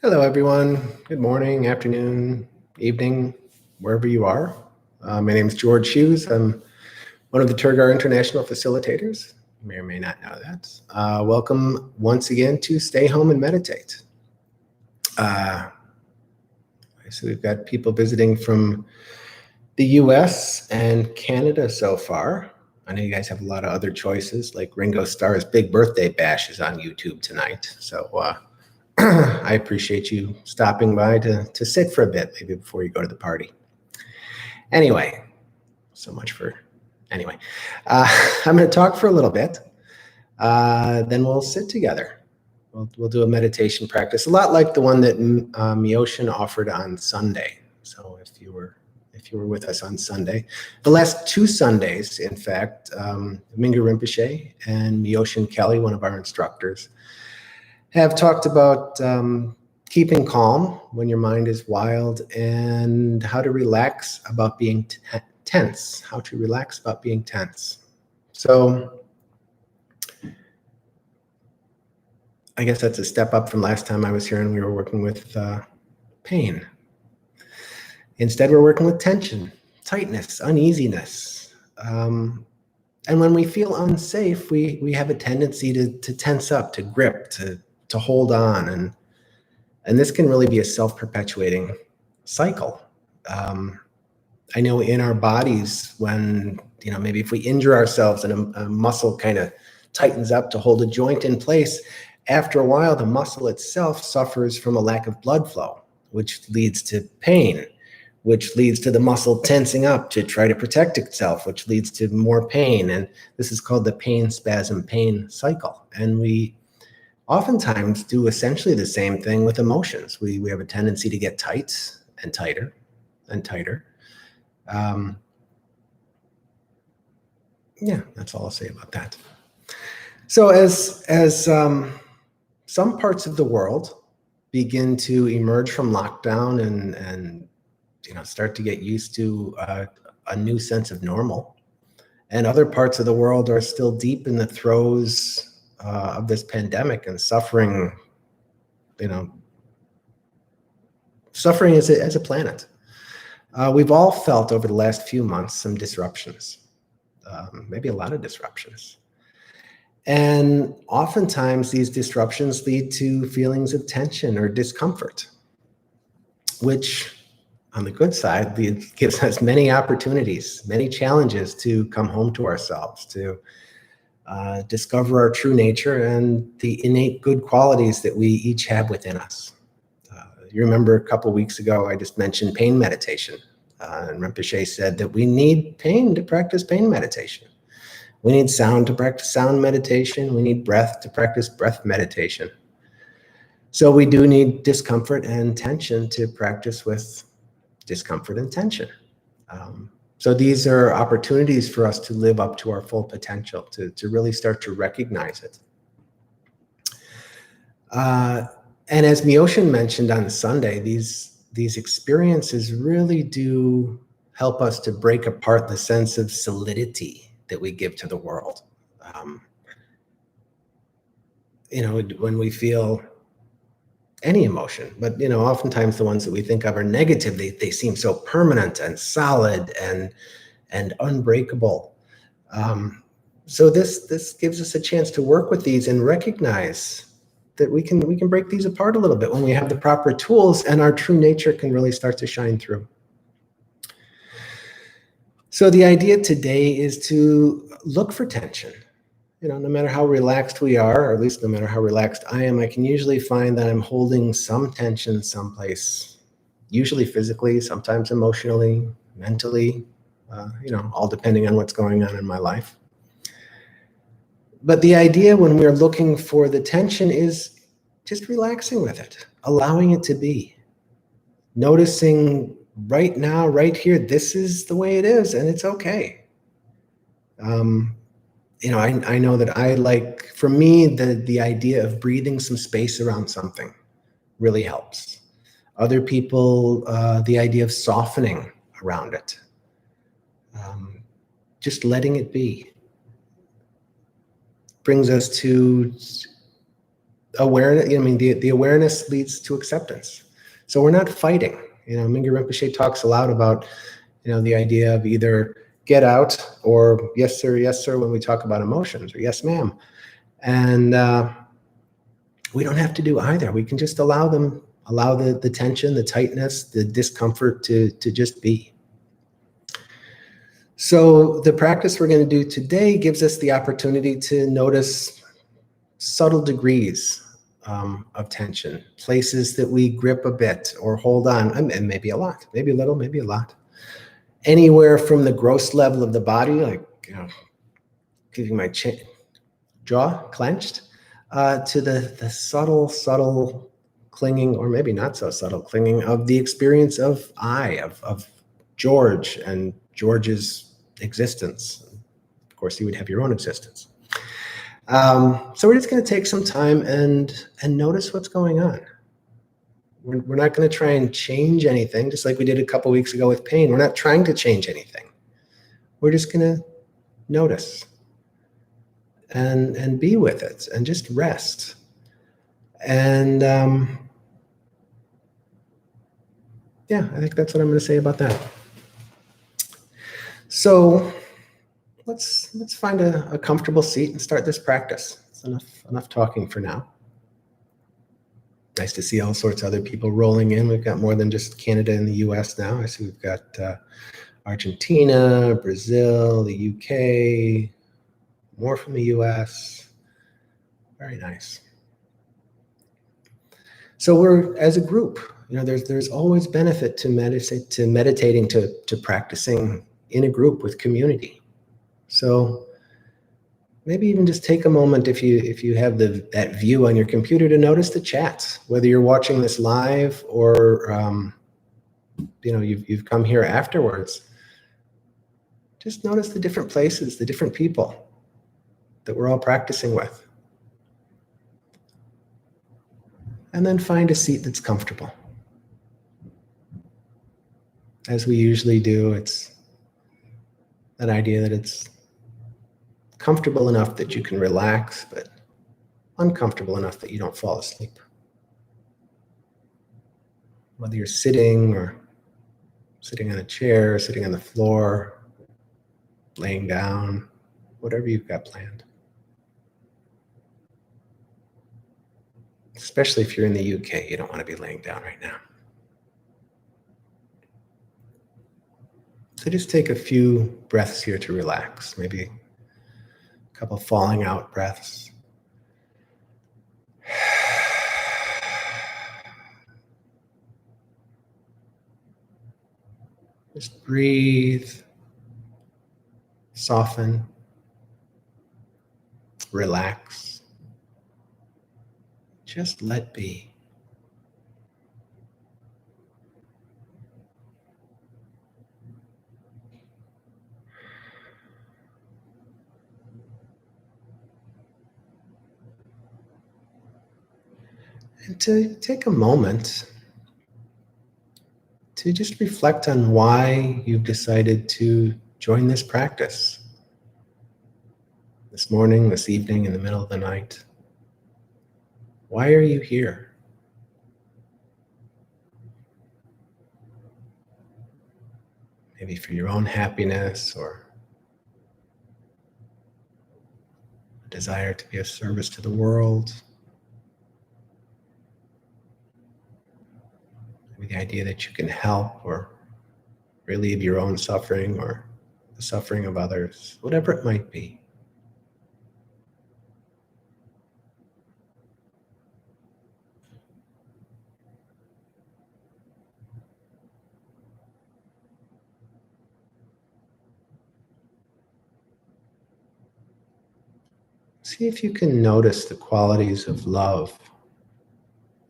Hello, everyone. Good morning, afternoon, evening, wherever you are. My name is George Hughes. I'm one of the Tergar International Facilitators. You may or may not know that. Welcome once again to Stay Home and Meditate. So we've got people visiting from the US and Canada so far. I know you guys have a lot of other choices, like Ringo Starr's Big Birthday Bash is on YouTube tonight. So I appreciate you stopping by to sit for a bit, maybe before you go to the party. Anyway, anyway. I'm going to talk for a little bit. Then we'll sit together. We'll do a meditation practice, a lot like the one that Mioshin offered on Sunday. So if you were with us on Sunday, the last two Sundays, in fact, Mingyur Rinpoche and Mioshin Kelly, one of our instructors, have talked about keeping calm when your mind is wild and how to relax about being tense, how to relax about being tense. So I guess that's a step up from last time I was here and we were working with pain. Instead, we're working with tension, tightness, uneasiness. And when we feel unsafe, we have a tendency to tense up, to grip, to hold on, and this can really be a self-perpetuating cycle. I know in our bodies, when maybe if we injure ourselves and a muscle kind of tightens up to hold a joint in place, after a while the muscle itself suffers from a lack of blood flow, which leads to pain, which leads to the muscle tensing up to try to protect itself, which leads to more pain, and this is called the pain spasm pain cycle. And we oftentimes do essentially the same thing with emotions. We have a tendency to get tight and tighter and tighter. Yeah, that's all I'll say about that. So as some parts of the world begin to emerge from lockdown and start to get used to a new sense of normal, and other parts of the world are still deep in the throes of this pandemic and suffering, suffering as a planet. We've all felt over the last few months some disruptions, maybe a lot of disruptions. And oftentimes these disruptions lead to feelings of tension or discomfort, which on the good side gives us many opportunities, many challenges to come home to ourselves, to discover our true nature and the innate good qualities that we each have within us. You remember a couple of weeks ago, I just mentioned pain meditation. And Rinpoche said that we need pain to practice pain meditation. We need sound to practice sound meditation. We need breath to practice breath meditation. So we do need discomfort and tension to practice with discomfort and tension. So these are opportunities for us to live up to our full potential, to really start to recognize it. And as Mioshin mentioned on Sunday, these experiences really do help us to break apart the sense of solidity that we give to the world. When we feel any emotion, but oftentimes the ones that we think of are negative. They seem so permanent and solid and unbreakable. So this gives us a chance to work with these and recognize that we can break these apart a little bit when we have the proper tools, and our true nature can really start to shine through. So the idea today is to look for tension. No matter how relaxed we are, or at least no matter how relaxed I am, I can usually find that I'm holding some tension someplace, usually physically, sometimes emotionally, mentally, all depending on what's going on in my life. But the idea when we're looking for the tension is just relaxing with it, allowing it to be, noticing right now, right here, this is the way it is, and it's okay. I know that for me, the idea of breathing some space around something really helps. Other people, the idea of softening around it, just letting it be, brings us to awareness, I mean, the awareness leads to acceptance. So we're not fighting. Mingyur Rinpoche talks a lot about, the idea of either get out or yes, sir, when we talk about emotions, or yes, ma'am. And we don't have to do either. We can just allow the tension, the tightness, the discomfort to just be. So the practice we're going to do today gives us the opportunity to notice subtle degrees of tension, places that we grip a bit or hold on, and maybe a lot, maybe a little, maybe a lot. Anywhere from the gross level of the body, like keeping my jaw clenched, to the subtle clinging, or maybe not so subtle clinging, of the experience of of George and George's existence. Of course, you would have your own existence. So we're just going to take some time and notice what's going on. We're not going to try and change anything, just like we did a couple weeks ago with pain. We're not trying to change anything. We're just going to notice and be with it and just rest. And yeah, I think that's what I'm going to say about that. So let's find a comfortable seat and start this practice. It's enough talking for now. Nice to see all sorts of other people rolling in. We've got more than just Canada and the US now. I see we've got Argentina, Brazil, the UK, more from the US. Very nice. So we're, as a group, there's always benefit to meditating, to practicing in a group with community. So maybe even just take a moment, if you have that view on your computer, to notice the chats, whether you're watching this live or you've come here afterwards. Just notice the different places, the different people that we're all practicing with. And then find a seat that's comfortable. As we usually do, it's that idea that it's comfortable enough that you can relax, but uncomfortable enough that you don't fall asleep. Whether you're sitting or sitting on a chair, sitting on the floor, laying down, whatever you've got planned. Especially if you're in the UK, you don't want to be laying down right now. So just take a few breaths here to relax, maybe a couple falling out breaths. Just breathe, soften, relax, just let be. And to take a moment to just reflect on why you've decided to join this practice. This morning, this evening, in the middle of the night. Why are you here? Maybe for your own happiness, or a desire to be of service to the world. Maybe the idea that you can help or relieve your own suffering or the suffering of others, whatever it might be. See if you can notice the qualities of love,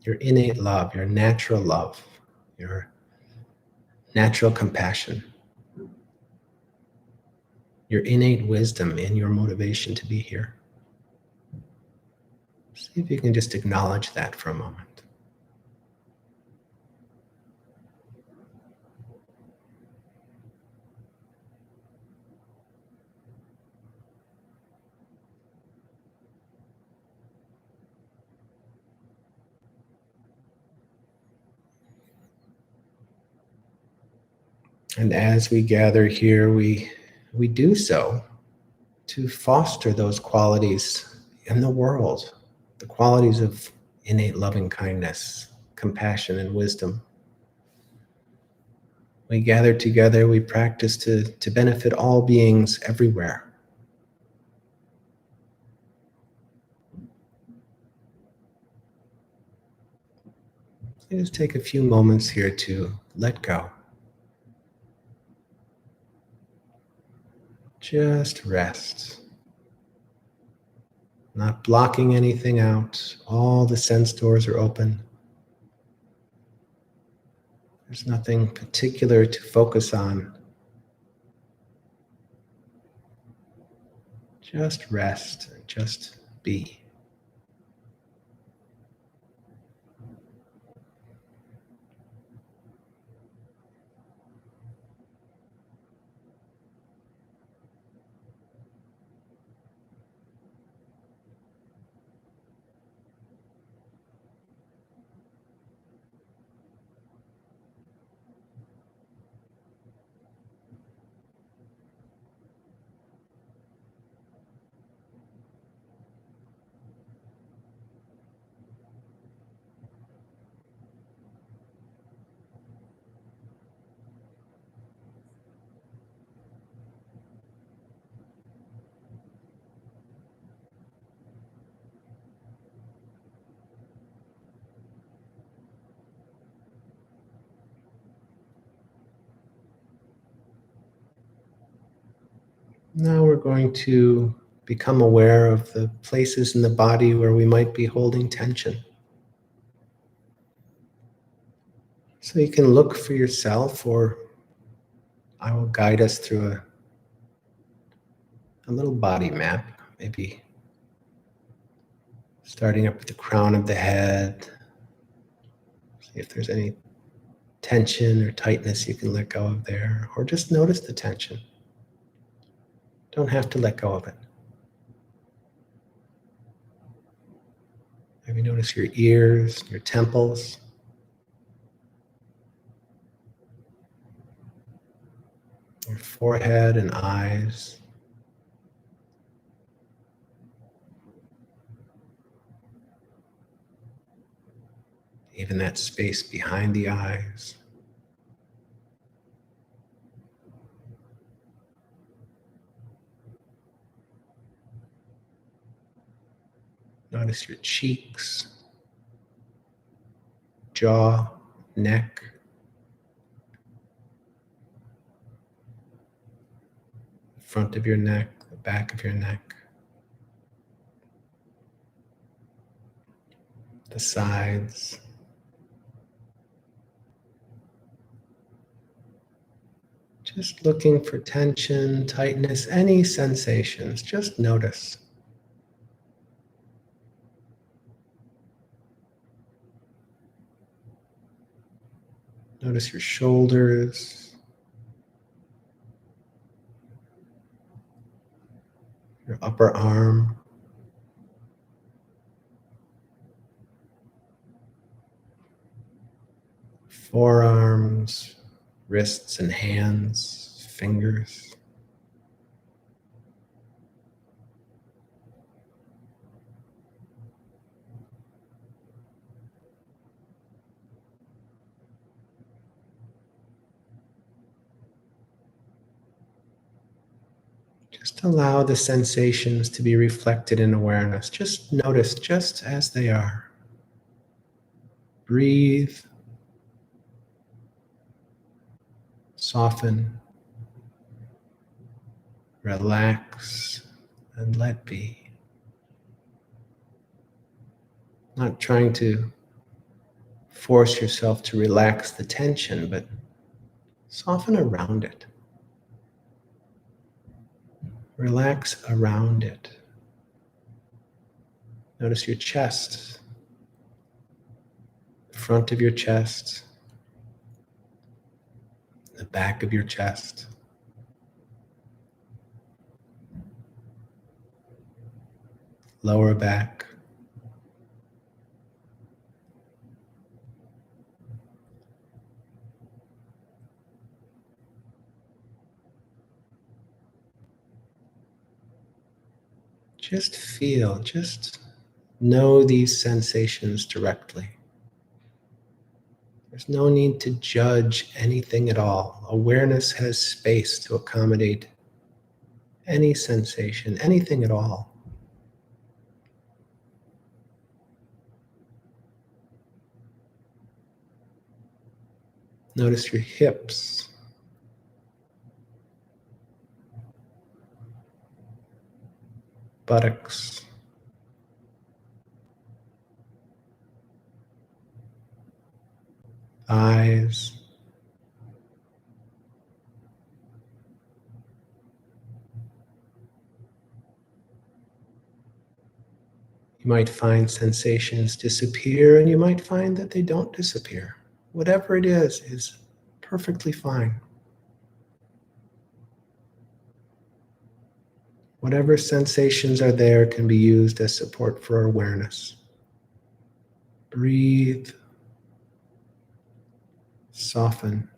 your innate love, your natural love, your natural compassion, your innate wisdom in your motivation to be here. See if you can just acknowledge that for a moment. And as we gather here, we do so to foster those qualities in the world, the qualities of innate loving kindness, compassion, and wisdom. We gather together, we practice to benefit all beings everywhere. Just take a few moments here to let go. Just rest. Not blocking anything out. All the sense doors are open. There's nothing particular to focus on. Just rest and just be. Now we're going to become aware of the places in the body where we might be holding tension. So you can look for yourself, or I will guide us through a little body map, maybe starting up at the crown of the head. See if there's any tension or tightness you can let go of there, or just notice the tension. Don't have to let go of it. Maybe notice your ears, your temples, your forehead and eyes. Even that space behind the eyes. Notice your cheeks, jaw, neck, the front of your neck, the back of your neck, the sides. Just looking for tension, tightness, any sensations. Just notice. Notice your shoulders, your upper arm, forearms, wrists and hands, fingers. Just allow the sensations to be reflected in awareness. Just notice just as they are. Breathe. Soften. Relax and let be. Not trying to force yourself to relax the tension, but soften around it. Relax around it. Notice your chest, the front of your chest, the back of your chest, lower back, Just feel, just know these sensations directly. There's no need to judge anything at all. Awareness has space to accommodate any sensation, anything at all. Notice your hips, buttocks, thighs, you might find sensations disappear, and you might find that they don't disappear. Whatever it is perfectly fine. Whatever sensations are there can be used as support for awareness. Breathe, soften,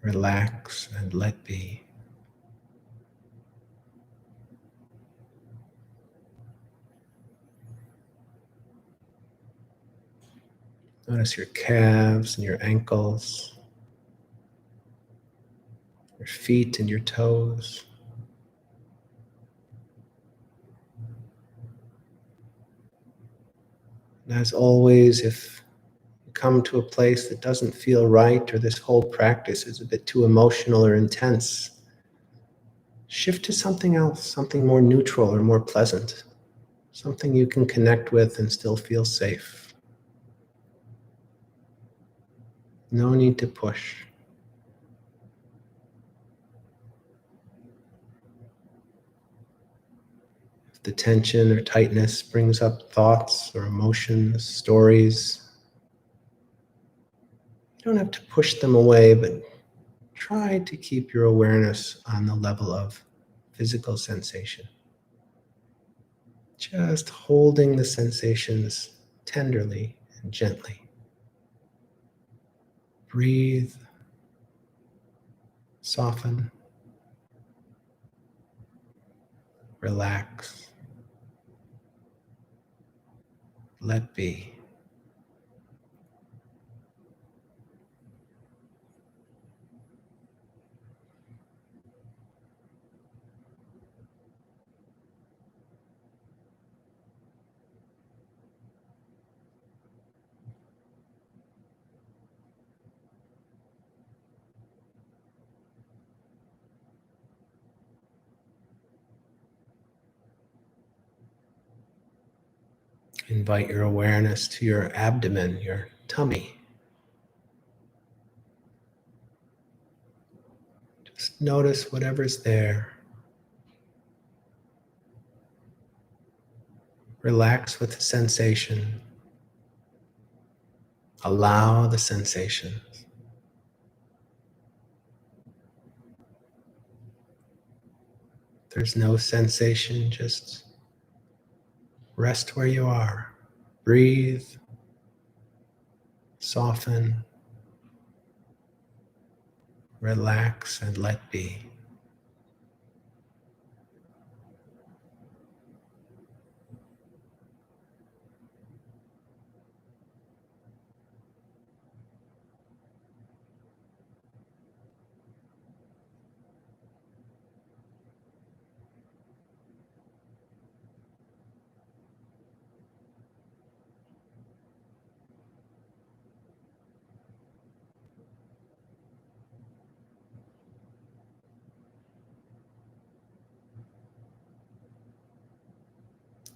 relax, and let be. Notice your calves and your ankles, your feet and your toes. And as always, if you come to a place that doesn't feel right, or this whole practice is a bit too emotional or intense, shift to something else, something more neutral or more pleasant, something you can connect with and still feel safe. No need to push. If the tension or tightness brings up thoughts or emotions, stories, you don't have to push them away, but try to keep your awareness on the level of physical sensation. Just holding the sensations tenderly and gently. Breathe, soften, relax, let be. Invite your awareness to your abdomen, your tummy. Just notice whatever's there. Relax with the sensation. Allow the sensation. There's no sensation, just rest where you are. Breathe, soften, relax, and let be.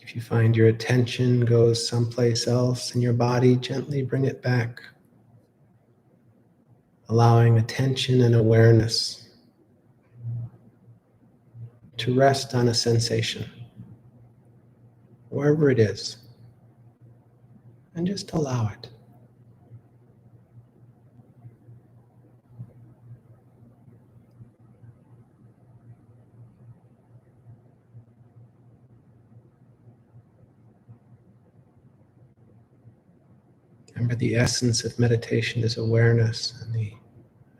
If you find your attention goes someplace else in your body, gently bring it back. Allowing attention and awareness to rest on a sensation, wherever it is, and just allow it. Remember, the essence of meditation is awareness, and the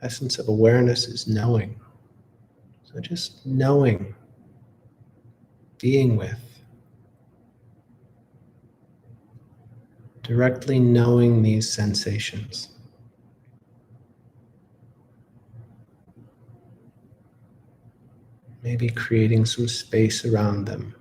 essence of awareness is knowing. So just knowing being with, directly knowing these sensations. Maybe creating some space around them.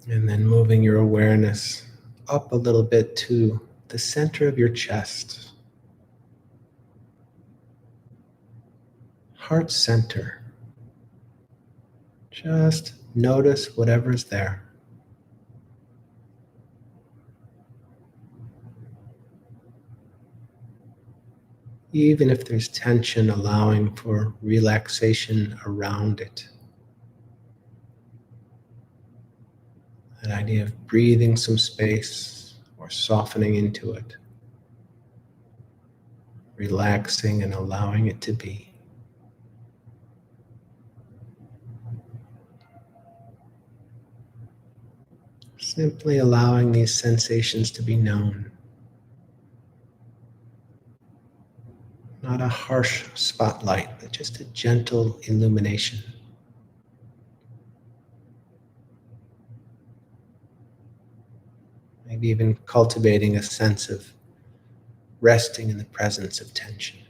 And then moving your awareness up a little bit to the center of your chest, heart center. Just notice whatever's there. Even if there's tension, allowing for relaxation around it. That idea of breathing some space or softening into it. Relaxing and allowing it to be. Simply allowing these sensations to be known. Not a harsh spotlight, but just a gentle illumination. Maybe even cultivating a sense of resting in the presence of tension.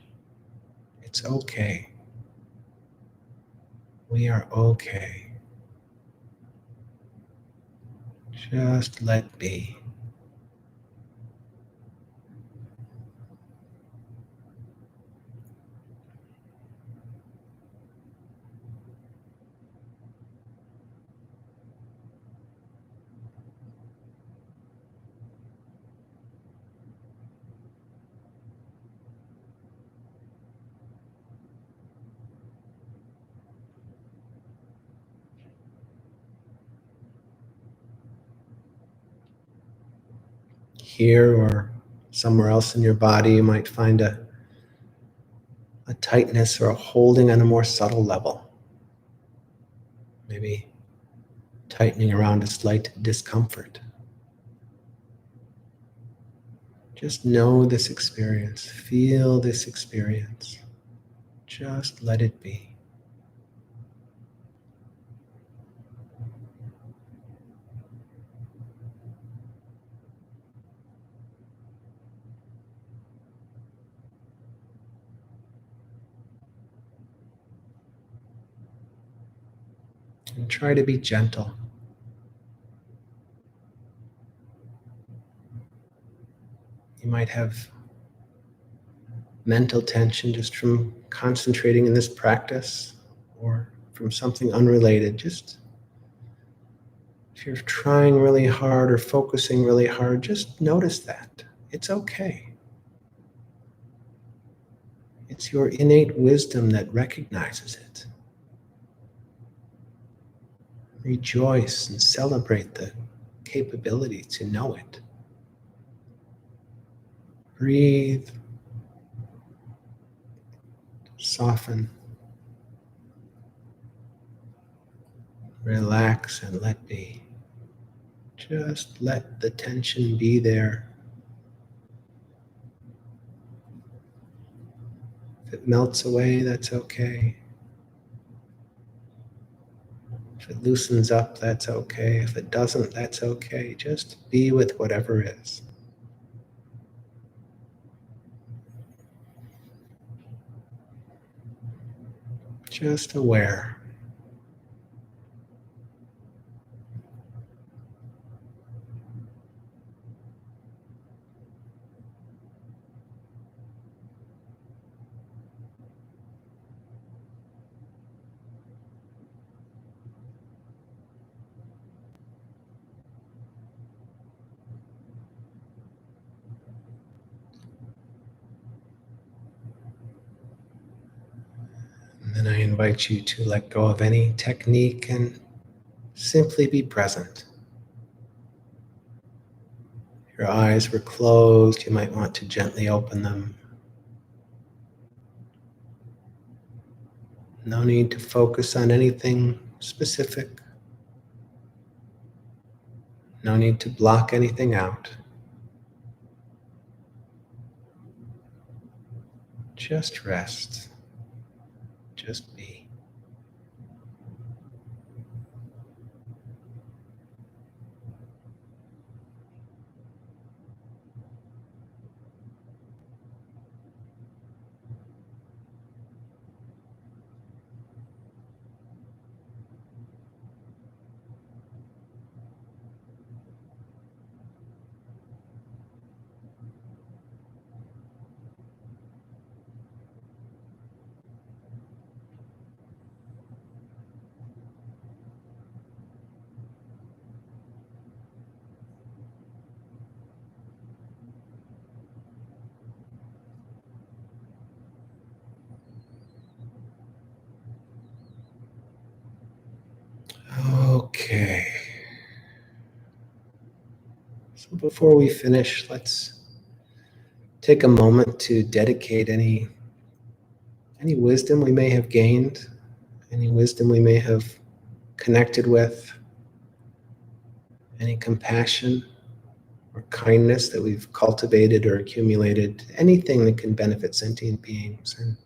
It's okay. We are okay. Just let be. Here or somewhere else in your body, you might find a tightness or a holding on a more subtle level. Maybe tightening around a slight discomfort. Just know this experience, feel this experience. Just let it be. And try to be gentle. You might have mental tension just from concentrating in this practice or from something unrelated. Just if you're trying really hard or focusing really hard, just notice that. It's okay. It's your innate wisdom that recognizes it. Rejoice and celebrate the capability to know it. Breathe. Soften. Relax and let be. Just let the tension be there. If it melts away, that's okay. If it loosens up, that's okay. If it doesn't, that's okay. Just be with whatever is. Just aware. And I invite you to let go of any technique and simply be present. Your eyes were closed. You might want to gently open them. No need to focus on anything specific. No need to block anything out. Just rest. Just be. Okay. So before we finish, let's take a moment to dedicate any wisdom we may have gained, any wisdom we may have connected with, any compassion or kindness that we've cultivated or accumulated, anything that can benefit sentient beings, and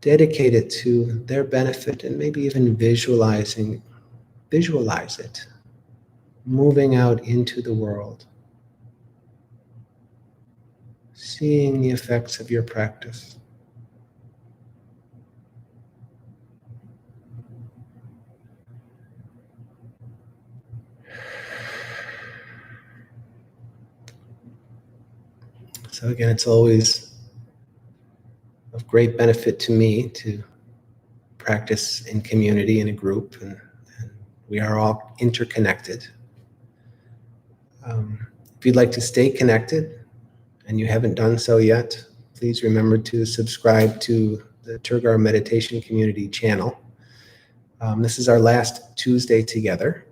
dedicate it to their benefit, and maybe even visualize it moving out into the world, seeing the effects of your practice. So again, it's always of great benefit to me to practice in community, in a group, and we are all interconnected. If you'd like to stay connected and you haven't done so yet, please remember to subscribe to the Tergar Meditation Community channel. This is our last Tuesday together.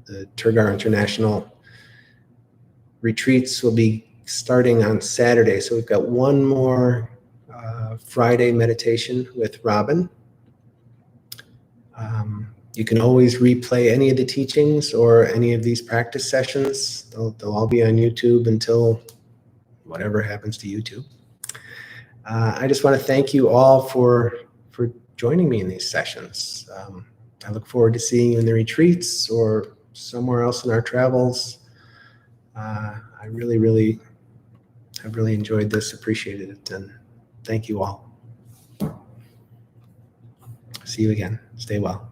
The Tergar International retreats will be starting on Saturday, so we've got one more Friday meditation with Robin. You can always replay any of the teachings or any of these practice sessions. They'll all be on YouTube until whatever happens to YouTube. I just want to thank you all for joining me in these sessions. I look forward to seeing you in the retreats or somewhere else in our travels. I really have really enjoyed this, appreciated it, and thank you all. See you again. Stay well.